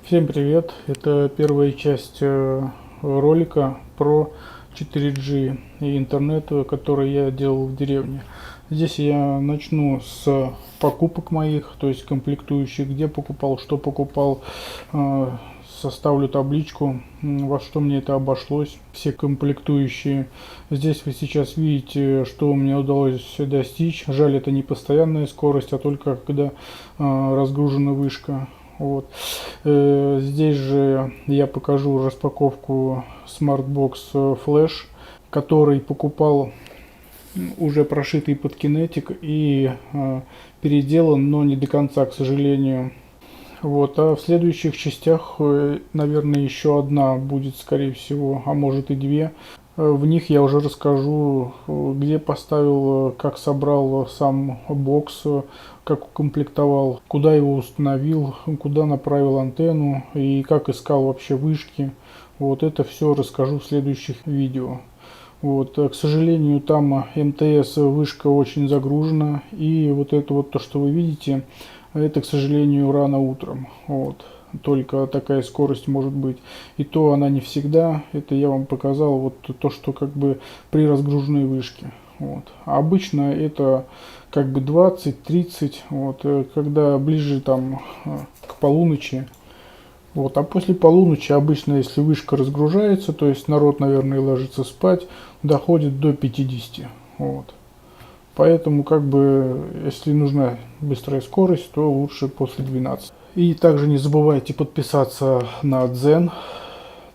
Всем привет! Это первая часть ролика про 4G и интернет, который я делал в деревне. Здесь я начну с покупок моих, то есть комплектующих, где покупал, что покупал. Составлю табличку, во что мне это обошлось, все комплектующие. Здесь вы сейчас видите, что мне удалось достичь. Жаль, это не постоянная скорость, а только когда разгружена вышка. Вот. Здесь же я покажу распаковку Smartbox Flash, который покупал уже прошитый под Kinetic и переделан, но не до конца, к сожалению. Вот, а в следующих частях, наверное, еще одна будет, скорее всего, а может и две. В них я уже расскажу, где поставил, как собрал сам бокс, как укомплектовал, куда его установил, куда направил антенну и как искал вообще вышки. Вот это все расскажу в следующих видео. Вот, к сожалению, там МТС вышка очень загружена, и вот это вот то, что вы видите, это, к сожалению, рано утром. Вот. Только такая скорость может быть. И то она не всегда. Это я вам показал вот то, что как бы при разгруженной вышке. Вот. А обычно это как бы 20-30, вот, когда ближе там к полуночи. Вот. А после полуночи обычно, если вышка разгружается, то есть народ, наверное, ложится спать, доходит до 50. Вот. Поэтому, как бы, если нужна быстрая скорость, то лучше после 12. И также не забывайте подписаться на Дзен.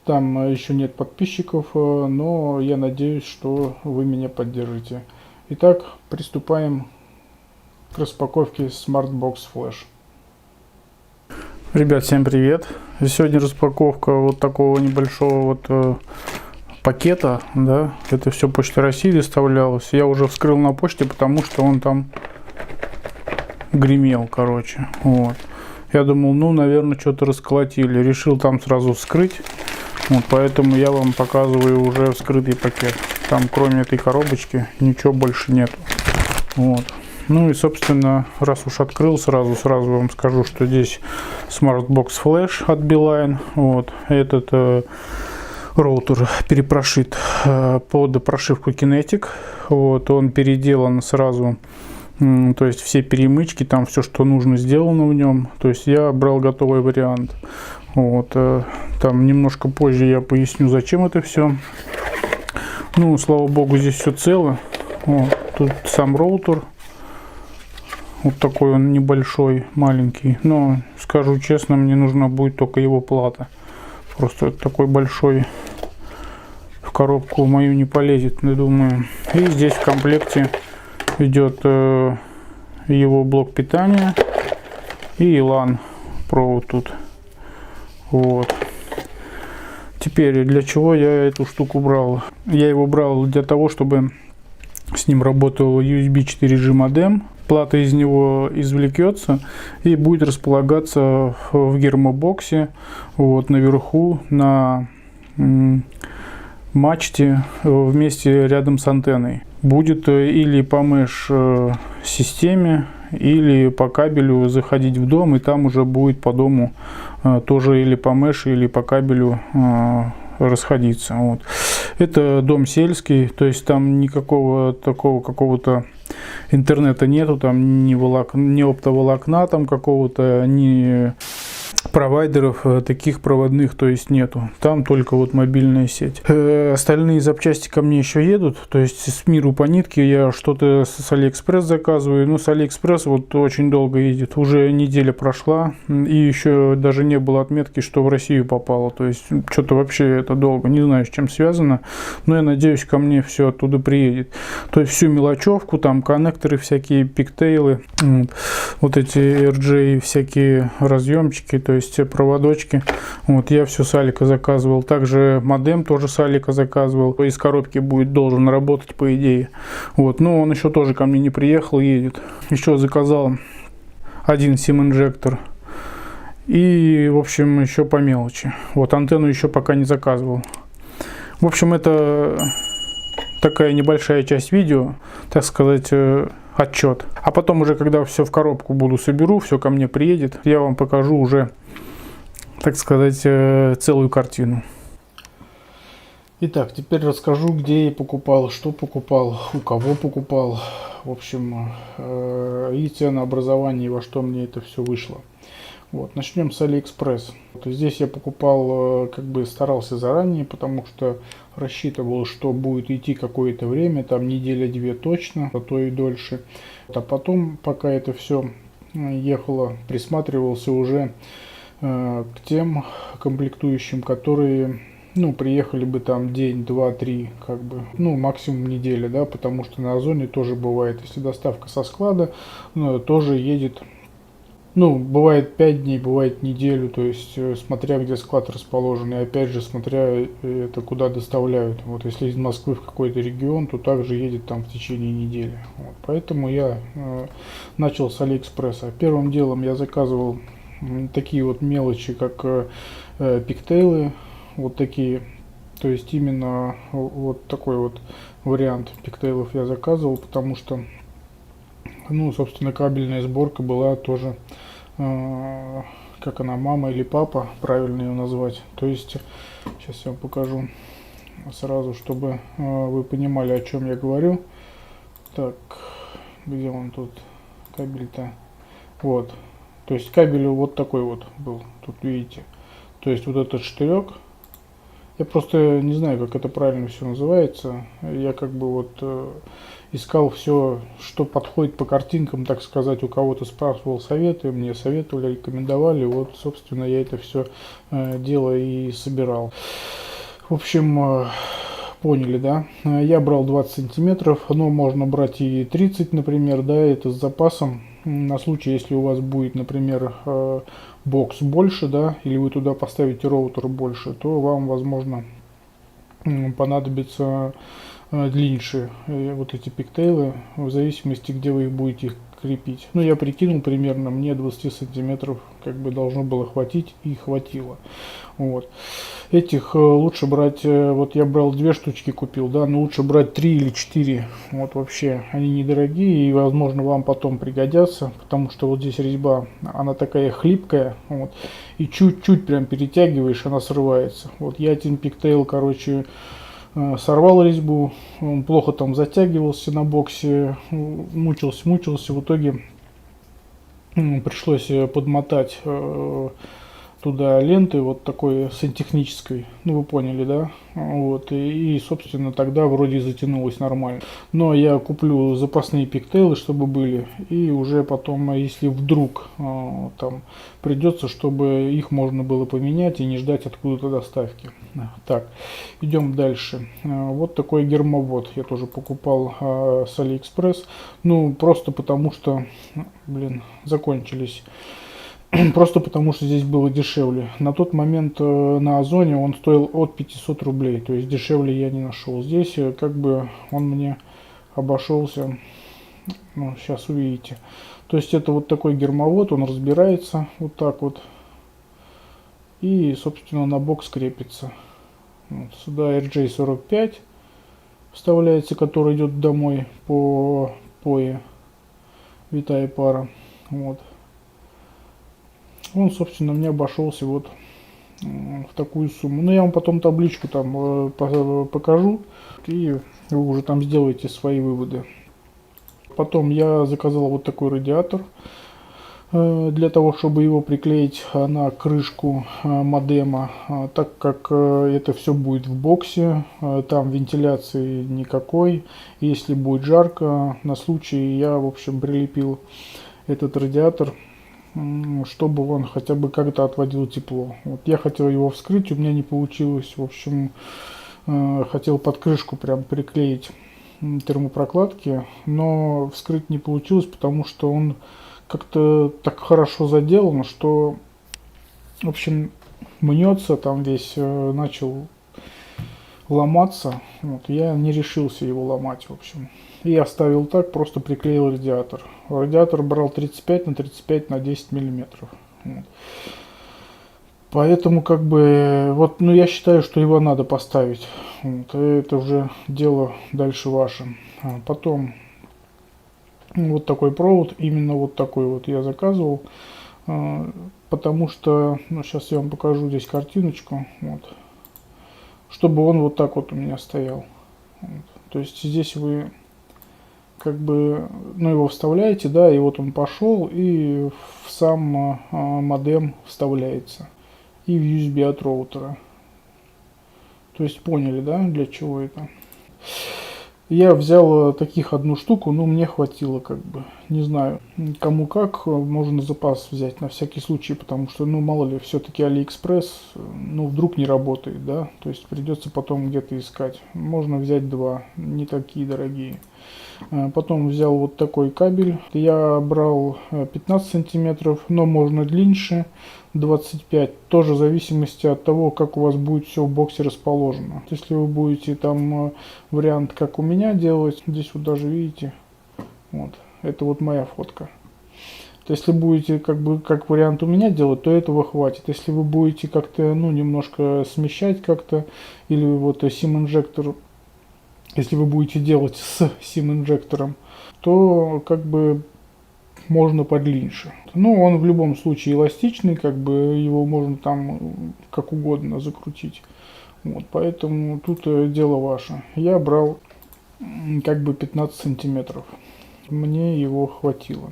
Там еще нет подписчиков, но я надеюсь, что вы меня поддержите. Итак, приступаем к распаковке Smartbox Flash. Ребят, всем привет! Сегодня распаковка вот такого небольшого вот пакета, да, это все Почта России доставлялось. Я уже вскрыл на почте, потому что он там гремел, короче. Вот. Я думал, ну, наверное, что-то расколотили. Решил там сразу вскрыть. Вот, поэтому я вам показываю уже вскрытый пакет. Там, кроме этой коробочки, ничего больше нет. Вот. Ну и, собственно, раз уж открыл, сразу вам скажу, что здесь Smartbox Flash от Beeline. Вот. Этот роутер перепрошит под прошивку Kinetic. Вот, он переделан сразу, то есть все перемычки, там все, что нужно, сделано в нем. То есть я брал готовый вариант. Вот, там немножко позже я поясню, зачем это все. Ну, слава богу, здесь все цело. Вот, тут сам роутер. Вот такой он небольшой, маленький. Но, скажу честно, мне нужна будет только его плата. Просто такой большой в коробку мою не полезет, я думаю. И здесь в комплекте идет его блок питания и LAN провод тут. Вот. Теперь для чего я эту штуку брал? Я его брал для того, чтобы с ним работал USB 4G модем. Плата из него извлекется и будет располагаться в гермобоксе, вот, наверху на мачте вместе рядом с антенной. Будет или по mesh системе, или по кабелю заходить в дом, и там уже будет по дому тоже или по mesh, или по кабелю расходиться. Вот. Это дом сельский, то есть там никакого такого какого-то интернета нету, там ни оптоволокна там какого-то, ни провайдеров таких проводных, то есть нету. Там только вот мобильная сеть. Остальные запчасти ко мне еще едут, то есть с миру по нитке. Я что-то с Алиэкспресс заказываю, но с Алиэкспресс вот очень долго едет. Уже неделя прошла, и еще даже не было отметки, что в Россию попало. То есть что-то вообще это долго, не знаю, с чем связано, но я надеюсь, ко мне все оттуда приедет. То есть всю мелочевку, там коннекторы всякие, пиктейлы, вот эти RJ всякие разъемчики, то есть проводочки. Вот я все с Алика заказывал. Также модем тоже с Алика заказывал. Из коробки должен работать, по идее. Вот, но он еще тоже ко мне не приехал, едет. Еще заказал один SIM-инжектор. И, в общем, еще по мелочи. Вот, антенну еще пока не заказывал. В общем, это такая небольшая часть видео, так сказать, отчет. А потом уже, когда все в коробку соберу, все ко мне приедет, я вам покажу уже так сказать, целую картину. Итак, теперь расскажу, где я покупал, что покупал, у кого покупал, в общем, и ценообразование, и во что мне это все вышло. Вот, начнем с AliExpress. Вот, здесь я покупал, как бы старался заранее, потому что рассчитывал, что будет идти какое-то время, там неделя-две точно, а то и дольше. А потом, пока это все ехало, присматривался уже к тем комплектующим, которые, ну, приехали бы там день, два, три, как бы, ну, максимум неделя, да, потому что на Озоне тоже бывает, если доставка со склада, ну, тоже едет. Ну, бывает 5 дней, бывает неделю, то есть смотря где склад расположен, и опять же смотря это куда доставляют. Вот если из Москвы в какой-то регион, то также едет там в течение недели. Вот, поэтому я начал с Алиэкспресса. Первым делом я заказывал такие вот мелочи, как пиктейлы, вот такие. То есть именно вот такой вот вариант пиктейлов я заказывал, потому что, ну, собственно, кабельная сборка была тоже, как она, мама или папа, правильно ее назвать. То есть, сейчас я вам покажу сразу, чтобы вы понимали, о чем я говорю. Так, где он тут, кабель-то? Вот, то есть кабель вот такой вот был, тут видите. То есть вот этот штырек. Я просто не знаю, как это правильно все называется. Я как бы вот искал все, что подходит по картинкам, так сказать, у кого-то спрашивал советы, мне советовали, рекомендовали. Вот, собственно, я это все дело и собирал. В общем, поняли, да? Я брал 20 сантиметров, но можно брать и 30, например, да, это с запасом. На случай, если у вас будет, например, бокс больше, да, или вы туда поставите роутер больше, то вам, возможно, понадобится длиннее вот эти пиктейлы, в зависимости, где вы их будете крепить. Ну, я прикинул примерно, мне 20 сантиметров как бы должно было хватить, и хватило. Вот. Этих лучше брать, вот я брал 2 штучки, купил, да, но лучше брать 3 или 4. Вот вообще, они недорогие и, возможно, вам потом пригодятся, потому что вот здесь резьба, она такая хлипкая, вот, и чуть-чуть прям перетягиваешь, она срывается. Вот я один пиктейл, короче, сорвал резьбу, он плохо там затягивался на боксе, мучился, в итоге пришлось подмотать туда ленты вот такой сантехнической, ну вы поняли, да, вот, и собственно тогда вроде затянулось нормально. Но я куплю запасные пиктейлы, чтобы были, и уже потом, если вдруг там придется, чтобы их можно было поменять и не ждать откуда-то доставки. Так, идем дальше. Вот такой гермовод я тоже покупал с Алиэкспресс, ну просто потому что, блин, закончились. Просто потому что здесь было дешевле. На тот момент на Озоне он стоил от 500 рублей. То есть дешевле я не нашел. Здесь как бы он мне обошелся. Ну, сейчас увидите. То есть это вот такой гермовод. Он разбирается вот так вот. И, собственно, на бокс крепится. Вот, сюда RJ45 вставляется, который идет домой по POE. Витая пара. Вот. Он, собственно, мне обошелся вот в такую сумму. Но я вам потом табличку там покажу, и вы уже там сделаете свои выводы. Потом я заказал вот такой радиатор, для того, чтобы его приклеить на крышку модема, так как это все будет в боксе, там вентиляции никакой. Если будет жарко, на случай я, в общем, прилепил этот радиатор, чтобы он хотя бы как-то отводил тепло. Вот я хотел его вскрыть, у меня не получилось. В общем, хотел под крышку прям приклеить термопрокладки, но вскрыть не получилось, потому что он как-то так хорошо заделан, что, в общем, мнется, там весь начал ломаться. Вот, я не решился его ломать, в общем. И оставил так, просто приклеил радиатор. Радиатор брал 35 на 35 на 10 миллиметров. Вот. Поэтому как бы вот, ну я считаю, что его надо поставить. Вот, это уже дело дальше ваше. Потом вот такой провод, именно вот такой вот я заказывал. Потому что, ну, сейчас я вам покажу здесь картиночку, вот, чтобы он вот так вот у меня стоял. Вот. То есть здесь вы как бы, ну, его вставляете, да, и вот он пошел, и в сам модем вставляется, и в USB от роутера. То есть поняли, да, для чего это? Я взял таких одну штуку, но мне хватило, как бы, не знаю, кому как, можно запас взять на всякий случай, потому что, ну, мало ли, все-таки Алиэкспресс, ну, вдруг не работает, да, то есть придется потом где-то искать. Можно взять два, не такие дорогие. Потом взял вот такой кабель, я брал 15 сантиметров, но можно длиннее, 25, тоже в зависимости от того, как у вас будет все в боксе расположено. Если вы будете там вариант, как у меня делать, здесь вот даже видите, вот, это вот моя фотка. То если будете как бы как вариант у меня делать, то этого хватит. Если вы будете как-то, ну, немножко смещать как-то, или вот SIM-инжектор, если вы будете делать с SIM-инжектором, то как бы можно подлиннее. Ну, он в любом случае эластичный, как бы его можно там как угодно закрутить. Вот, поэтому тут дело ваше. Я брал как бы 15 сантиметров. Мне его хватило.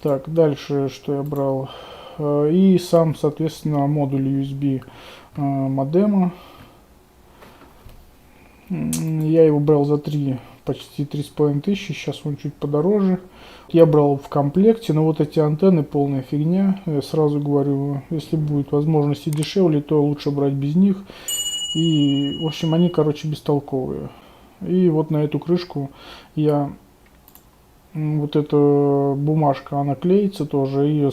Так, дальше что я брал? И сам, соответственно, модуль USB модема. Я его брал за почти 3500, сейчас он чуть подороже. Я брал в комплекте, но вот эти антенны полная фигня. Я сразу говорю, если будет возможность и дешевле, то лучше брать без них. И, в общем, они, короче, бестолковые. И вот на эту крышку я... Вот эта бумажка, она клеится тоже, ее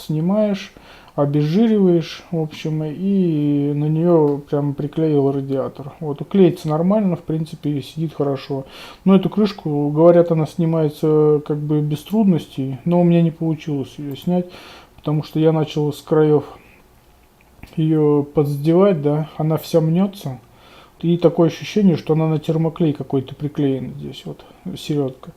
снимаешь, обезжириваешь, в общем, и на нее прям приклеил радиатор. Вот, клеится нормально, в принципе, сидит хорошо. Но эту крышку, говорят, она снимается как бы без трудностей, но у меня не получилось ее снять, потому что я начал с краев ее подсдевать, да, она вся мнется. И такое ощущение, что она на термоклей какой-то приклеена здесь, вот, середка.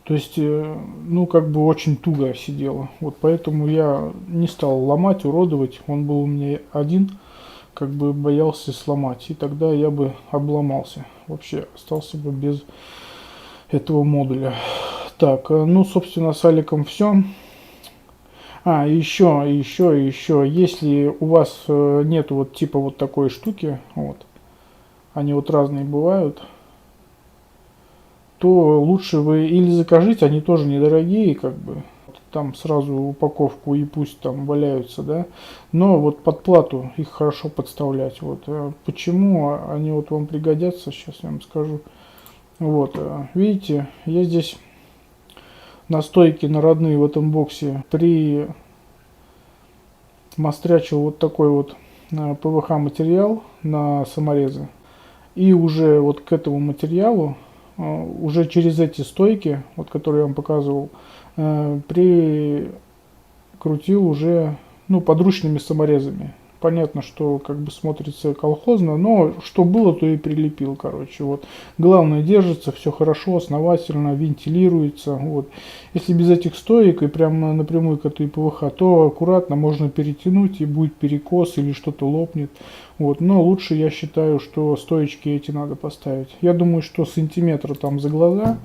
То есть, ну, как бы очень туго сидела. Вот поэтому я не стал ломать, уродовать. Он был у меня один, как бы боялся сломать. И тогда я бы обломался. Вообще остался бы без этого модуля. Так, ну, собственно, с Аликом все. Еще. Если у вас нет вот типа вот такой штуки, вот, они вот разные бывают, то лучше вы или закажите, они тоже недорогие, как бы, там сразу упаковку и пусть там валяются, да, но вот под плату их хорошо подставлять, вот, почему они вот вам пригодятся, сейчас я вам скажу, вот, видите, я здесь настойки на родные в этом боксе мастрячил вот такой вот ПВХ материал на саморезы, и уже вот к этому материалу уже через эти стойки, вот которые я вам показывал, прикрутил уже, ну, подручными саморезами. Понятно, что как бы смотрится колхозно, но что было, то и прилепил, короче. Вот. Главное, держится, все хорошо, основательно, вентилируется. Вот. Если без этих стоек и прямо напрямую к этой ПВХ, то аккуратно можно перетянуть и будет перекос или что-то лопнет. Вот. Но лучше я считаю, что стоечки эти надо поставить. Я думаю, что сантиметра там за глаза.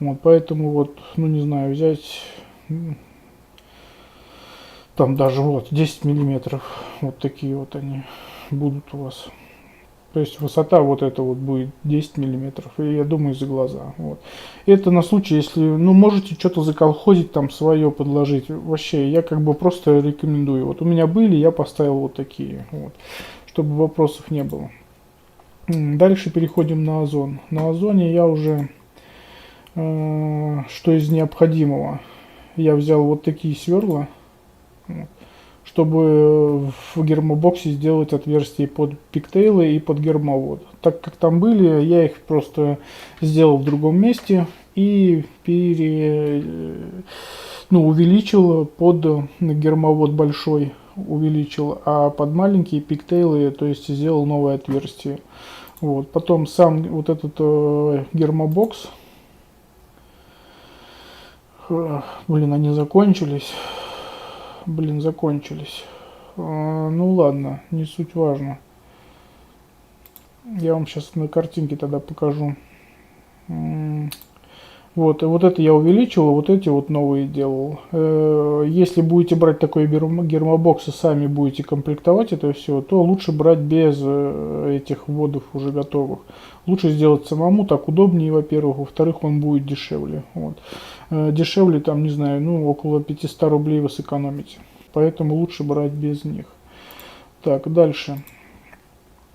Вот. Поэтому вот, ну не знаю, взять... Там даже вот 10 миллиметров, вот такие вот они будут у вас. То есть высота вот эта вот будет 10 миллиметров, и я думаю за глаза. Вот. Это на случай, если, ну, можете что-то заколхозить, там свое подложить. Вообще, я как бы просто рекомендую. Вот у меня были, я поставил вот такие, вот, чтобы вопросов не было. Дальше переходим на озон. На озоне я уже, что из необходимого, я взял вот такие сверла, чтобы в гермобоксе сделать отверстия под пиктейлы и под гермовод. Так как там были, я их просто сделал в другом месте и увеличил под гермовод большой, увеличил, а под маленькие пиктейлы, то есть сделал новое отверстие. Вот. Потом сам вот этот гермобокс, блин, они закончились. Блин, закончились. Ну ладно, не суть важно. Я вам сейчас на картинке тогда покажу. Вот, и вот это я увеличил, вот эти вот новые делал. Если будете брать такой гермобокс и сами будете комплектовать это все, то лучше брать без этих вводов уже готовых. Лучше сделать самому, так удобнее, во-первых. Во-вторых, он будет дешевле. Вот. Дешевле, там, не знаю, ну, около 500 рублей вы сэкономите. Поэтому лучше брать без них. Так, дальше.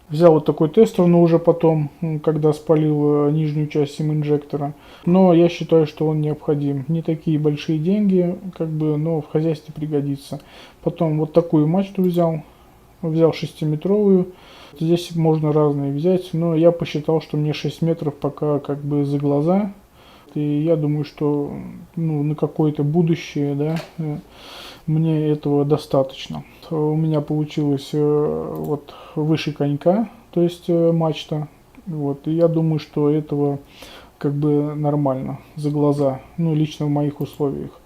Взял вот такой тестер, но уже потом, когда спалил нижнюю часть сим-инжектора. Но я считаю, что он необходим. Не такие большие деньги, как бы, но в хозяйстве пригодится. Потом вот такую мачту взял. Взял 6-метровую. Здесь можно разные взять, но я посчитал, что мне 6 метров пока как бы за глаза. И я думаю, что ну, на какое-то будущее, да, мне этого достаточно. У меня получилось вот выше конька, то есть мачта. Вот, и я думаю, что этого как бы нормально за глаза, ну лично в моих условиях.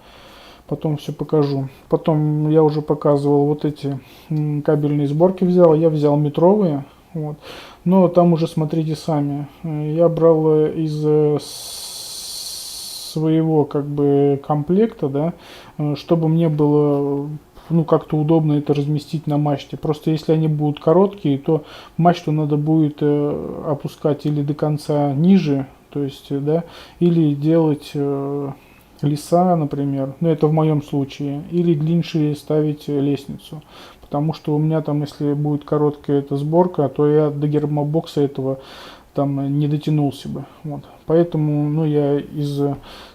Потом все покажу. Потом я уже показывал вот эти кабельные сборки взял. Я взял метровые. Вот. Но там уже смотрите сами. Я брал из своего как бы комплекта, да, чтобы мне было ну как-то удобно это разместить на мачте. Просто если они будут короткие, то мачту надо будет опускать или до конца ниже, то есть, да, или делать леса, например, ну это в моем случае, или длиннее ставить лестницу. Потому что у меня там, если будет короткая эта сборка, то я до гермобокса этого там не дотянулся бы. Вот. Поэтому ну, я из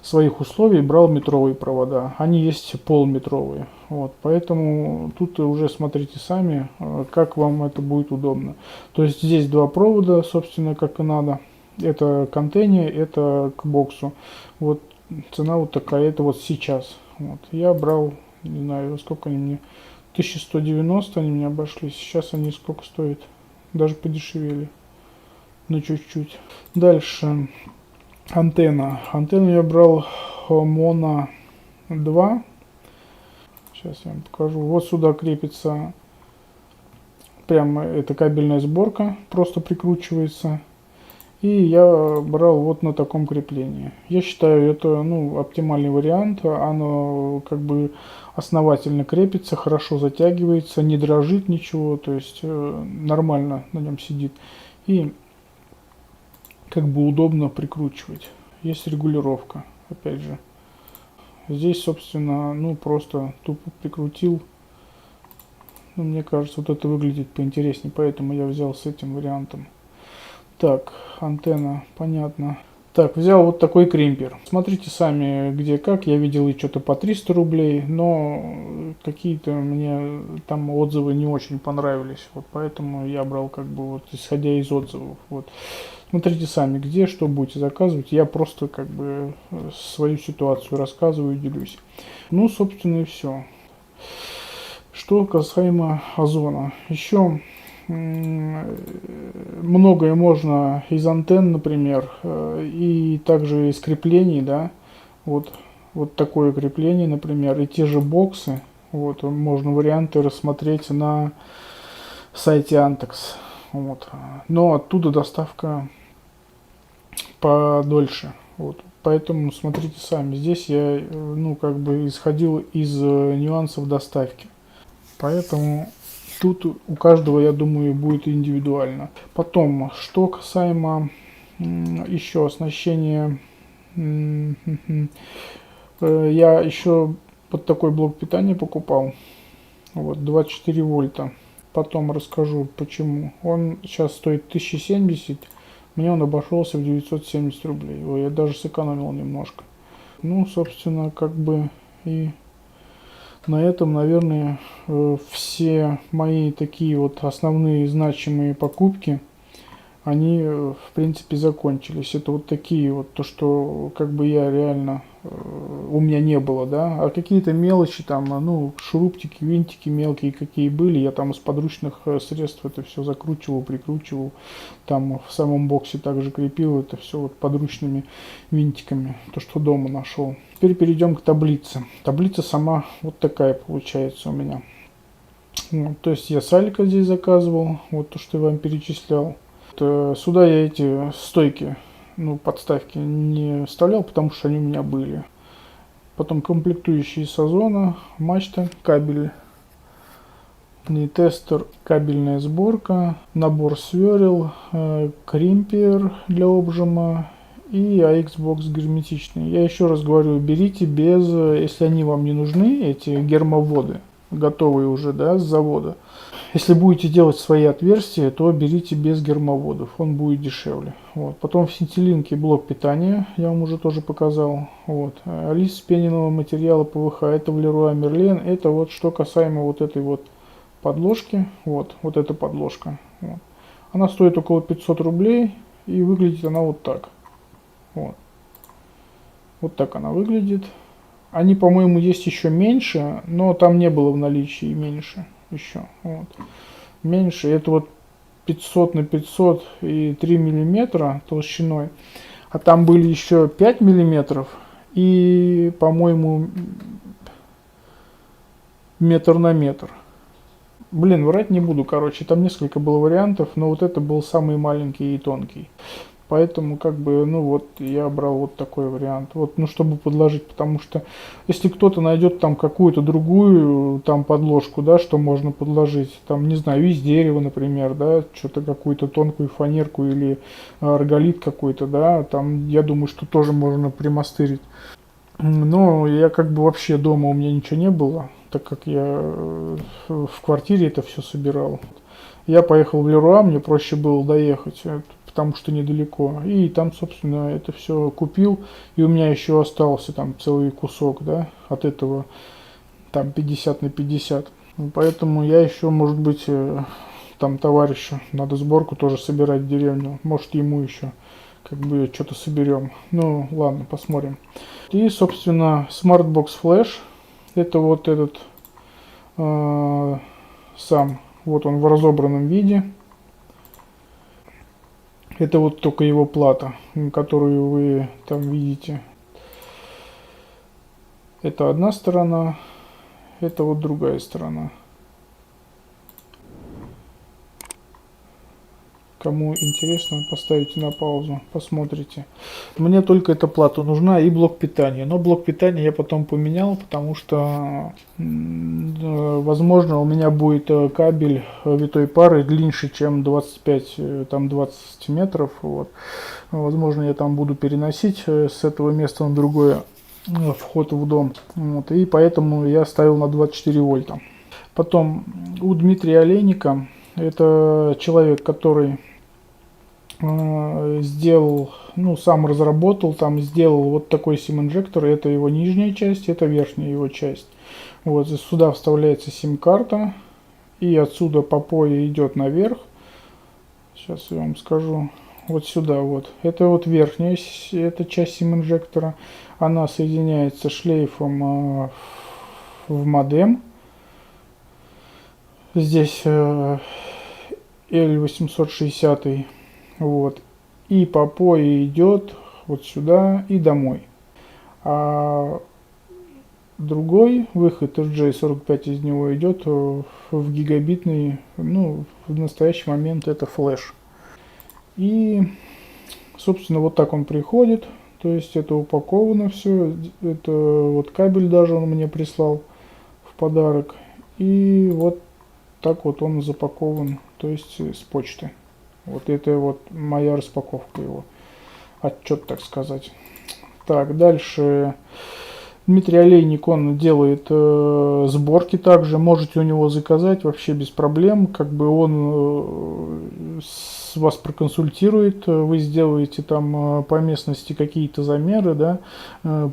своих условий брал метровые провода. Они есть полуметровые. Вот. Поэтому тут уже смотрите сами, как вам это будет удобно. То есть здесь два провода, собственно, как и надо. Это к антенне, это к боксу. Вот цена вот такая, это вот сейчас. Вот. Я брал, не знаю, сколько они мне, 1190 они мне обошлись. Сейчас они сколько стоят? Даже подешевели. Ну чуть-чуть. Дальше. Антенна. Антенну я брал Mono 2. Сейчас я вам покажу. Вот сюда крепится прямо эта кабельная сборка. Просто прикручивается. И я брал вот на таком креплении. Я считаю, это ну, оптимальный вариант. Оно как бы основательно крепится, хорошо затягивается, не дрожит ничего. То есть нормально на нем сидит. И как бы удобно прикручивать. Есть регулировка, опять же. Здесь, собственно, ну просто тупо прикрутил. Ну, мне кажется, вот это выглядит поинтереснее, поэтому я взял с этим вариантом. Так, антенна, понятно. Так, взял вот такой кримпер. Смотрите сами, где как. Я видел и что-то по 300 рублей, но какие-то мне там отзывы не очень понравились. Вот поэтому я брал как бы вот исходя из отзывов. Вот. Смотрите сами, где, что будете заказывать. Я просто как бы свою ситуацию рассказываю, делюсь. Ну, собственно, и все. Что касаемо озона. Еще многое можно из антенн, например, и также из креплений, да, вот такое крепление, например, и те же боксы, вот, можно варианты рассмотреть на сайте Antex, вот, но оттуда доставка подольше, вот, поэтому смотрите сами, здесь я, ну, как бы исходил из нюансов доставки, поэтому тут у каждого, я думаю, будет индивидуально. Потом, что касаемо еще оснащения, я еще под такой блок питания покупал, вот, 24 вольта. Потом расскажу почему. Он сейчас стоит 1070, мне он обошелся в 970 рублей. Ой, я даже сэкономил немножко. Ну, собственно, как бы и на этом, наверное, все мои такие вот основные значимые покупки, они, в принципе, закончились. Это вот такие вот, то, что как бы я реально у меня не было, да, а какие-то мелочи там, ну, шурупчики, винтики мелкие какие были, я там из подручных средств это все закручивал, прикручивал, там в самом боксе также крепил это все вот подручными винтиками, то, что дома нашел. Теперь перейдем к таблице. Таблица сама вот такая получается у меня. Вот, то есть я салька здесь заказывал, вот то, что я вам перечислял. Сюда я эти стойки, ну, подставки не вставлял, потому что они у меня были. Потом комплектующие с озона, мачта, кабель, тестер, кабельная сборка, набор сверел, кримпер для обжима и AX-бокс герметичный. Я еще раз говорю, берите без, если они вам не нужны, эти гермоводы, готовые уже, да, с завода. Если будете делать свои отверстия, то берите без гермоводов, он будет дешевле. Вот. Потом в Синтелинке блок питания, я вам уже тоже показал. Вот. Лист вспененного материала ПВХ, это в Leroy Merlin. Это вот что касаемо вот этой вот подложки. Вот эта подложка. Вот. Она стоит около 500 рублей и выглядит она вот так. Вот. Вот так она выглядит. Они, по-моему, есть еще меньше, но там не было в наличии меньше. Еще вот. Меньше, это вот 500 на 500 и 3 миллиметра толщиной, а там были еще 5 миллиметров и, по-моему, метр на метр. Блин, врать не буду, короче, там несколько было вариантов, но вот это был самый маленький и тонкий. Поэтому, как бы, ну вот, я брал вот такой вариант. Вот, ну, чтобы подложить, потому что, если кто-то найдет там какую-то другую, там, подложку, да, что можно подложить, там, не знаю, из дерева, например, да, что-то, какую-то тонкую фанерку или арголит какой-то, да, там, я думаю, что тоже можно примастырить. Но я, как бы, вообще дома у меня ничего не было, так как я в квартире это все собирал. Я поехал в Леруа, мне проще было доехать, потому что недалеко. И там, собственно, это все купил. И у меня еще остался там целый кусок, да, от этого, там 50 на 50. Поэтому я еще, может быть, там товарищу надо сборку тоже собирать в деревню. Может, ему еще как бы что-то соберем. Ну, ладно, посмотрим. И, собственно, Smartbox Flash. Это вот этот сам. Вот он в разобранном виде. Это вот только его плата, которую вы там видите. Это одна сторона, это вот другая сторона. Кому интересно, поставите на паузу, посмотрите. Мне только эта плата нужна и блок питания. Но блок питания я потом поменял, потому что, возможно, у меня будет кабель витой пары длиннее, чем 25, там 20 метров. Вот. Возможно, я там буду переносить с этого места на другое вход в дом. Вот. И поэтому я ставил на 24 вольта. Потом у Дмитрия Олейника, это человек, который сделал, ну, сам разработал, там сделал вот такой сим-инжектор. Это его нижняя часть, это верхняя его часть. Вот сюда вставляется сим-карта, и отсюда по POE идет наверх. Сейчас я вам скажу. Вот сюда вот. Это вот верхняя, эта часть сим-инжектора. Она соединяется шлейфом в модем. Здесь L860. Вот. И по POE идет вот сюда и домой. А другой выход FJ45 из него идет в гигабитный, ну, в настоящий момент это флеш. И, собственно, вот так он приходит. То есть это упаковано все. Это вот кабель даже он мне прислал в подарок. И вот так вот он запакован, то есть с почты. Вот это вот моя распаковка его. Отчет, так сказать. Так, дальше Дмитрий Олейник, он делает сборки также. Можете у него заказать вообще без проблем. Как бы он вас проконсультирует. Вы сделаете там по местности какие-то замеры, да,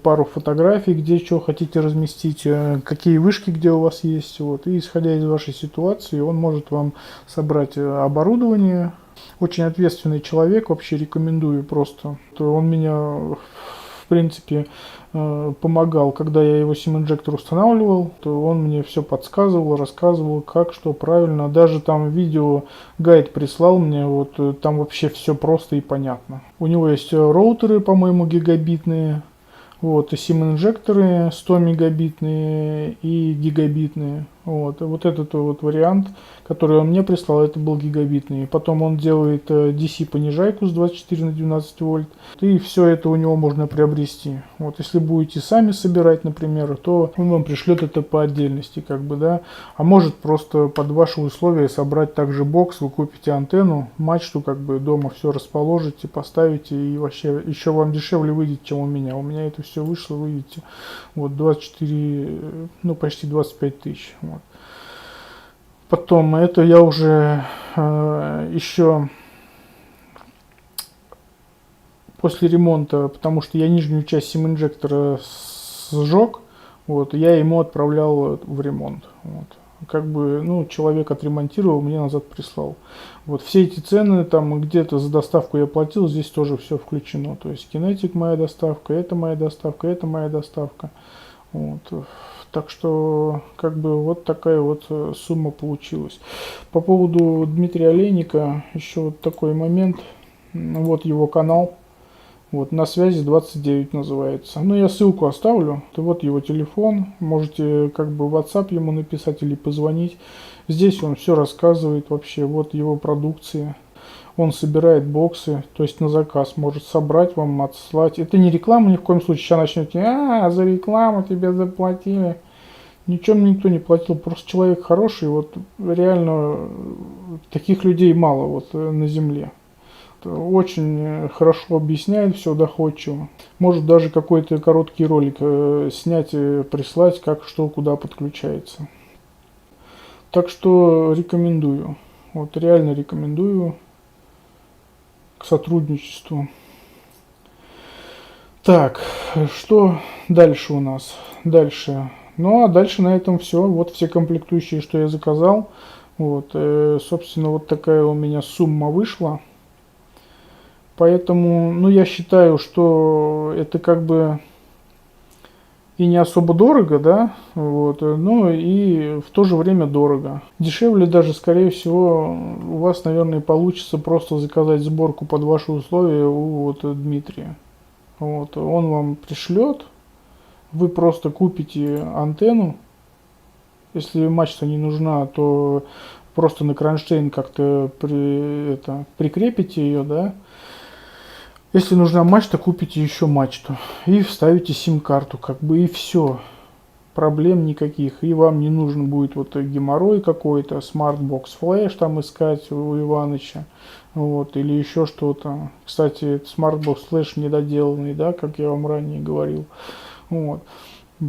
пару фотографий, где что хотите разместить, какие вышки, где у вас есть. Вот. И исходя из вашей ситуации, он может вам собрать оборудование. Очень ответственный человек, вообще рекомендую просто. Он меня принципе, помогал, когда я его сим-инжектор устанавливал, то он мне все подсказывал, рассказывал, как, что правильно. Даже там видео гайд прислал мне, вот там вообще все просто и понятно. У него есть роутеры, по-моему, гигабитные. Вот, и сим-инжекторы 100 мегабитные и гигабитные. Вот, и вот этот вот вариант, который он мне прислал, это был гигабитный. Потом он делает DC понижайку с 24 на 12 вольт. И все это у него можно приобрести. Вот, если будете сами собирать, например, то он вам пришлет это по отдельности, как бы, да. А может просто под ваши условия собрать также бокс, вы купите антенну, мачту, как бы дома все расположите, поставите, и вообще еще вам дешевле выйдет, чем у меня. У меня это все вышло, вы видите, вот 24, ну почти 25 тысяч. Вот. Потом это я уже еще после ремонта, потому что я нижнюю часть сим-инжектора сжег, вот, я ему отправлял в ремонт. Вот. Как бы, ну, человек отремонтировал, мне назад прислал. Вот все эти цены, там где-то за доставку я платил, здесь тоже все включено. То есть Kinetic моя доставка, это моя доставка, это моя доставка. Вот. Так что, как бы, вот такая вот сумма получилась. По поводу Дмитрия Олейника, еще вот такой момент. Вот его канал. Вот, на связи 29 называется. Ну, я ссылку оставлю. Это вот его телефон. Можете как бы в WhatsApp ему написать или позвонить. Здесь он все рассказывает вообще. Вот его продукция. Он собирает боксы, то есть на заказ может собрать вам, отслать. Это не реклама ни в коем случае. Сейчас начнете, за рекламу тебе заплатили. Ничего мне никто не платил. Просто человек хороший. Вот реально таких людей мало вот на земле. Очень хорошо объясняет, все доходчиво. Может даже какой-то короткий ролик снять и прислать, как что куда подключается. Так что рекомендую. Вот реально рекомендую к сотрудничеству. Так, что дальше у нас? Дальше. Ну а дальше на этом все. Вот все комплектующие, что я заказал. Вот, собственно, вот такая у меня сумма вышла. Поэтому, ну, я считаю, что это как бы и не особо дорого, да, вот, но и в то же время дорого. Дешевле даже, скорее всего, у вас, наверное, получится просто заказать сборку под ваши условия у вот Дмитрия. Вот, он вам пришлет, вы просто купите антенну. Если мачта не нужна, то просто на кронштейн как-то прикрепите ее, да. Если нужна мачта, купите еще мачту и вставите сим-карту, как бы, и все. Проблем никаких. И вам не нужен будет вот геморрой какой-то, Smartbox Flash там искать у Иваныча, вот, или еще что-то. Кстати, Smartbox Flash недоделанный, да, как я вам ранее говорил. Вот.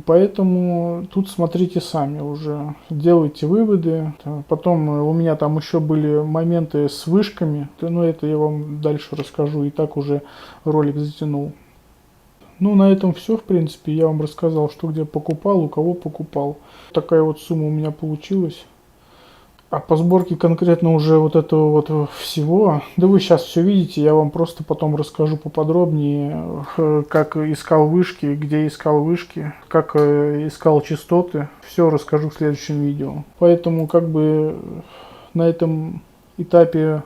Поэтому тут смотрите сами уже, делайте выводы. Потом у меня там еще были моменты с вышками, но это я вам дальше расскажу, и так уже ролик затянул. Ну, на этом все, в принципе, я вам рассказал, что где покупал, у кого покупал. Такая вот сумма у меня получилась. А по сборке конкретно уже вот этого вот всего, да вы сейчас все видите, я вам просто потом расскажу поподробнее, как искал вышки, где искал вышки, как искал частоты, все расскажу в следующем видео. Поэтому как бы на этом этапе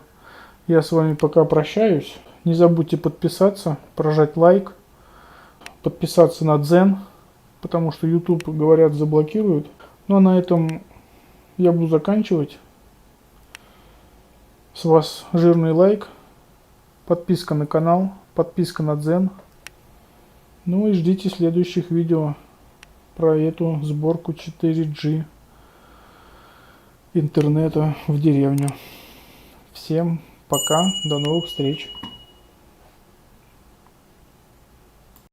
я с вами пока прощаюсь. Не забудьте подписаться, прожать лайк, подписаться на Дзен, потому что YouTube, говорят, заблокируют. Ну а на этом я буду заканчивать. С вас жирный лайк, подписка на канал, подписка на Дзен. Ну и ждите следующих видео про эту сборку 4G интернета в деревню. Всем пока, до новых встреч.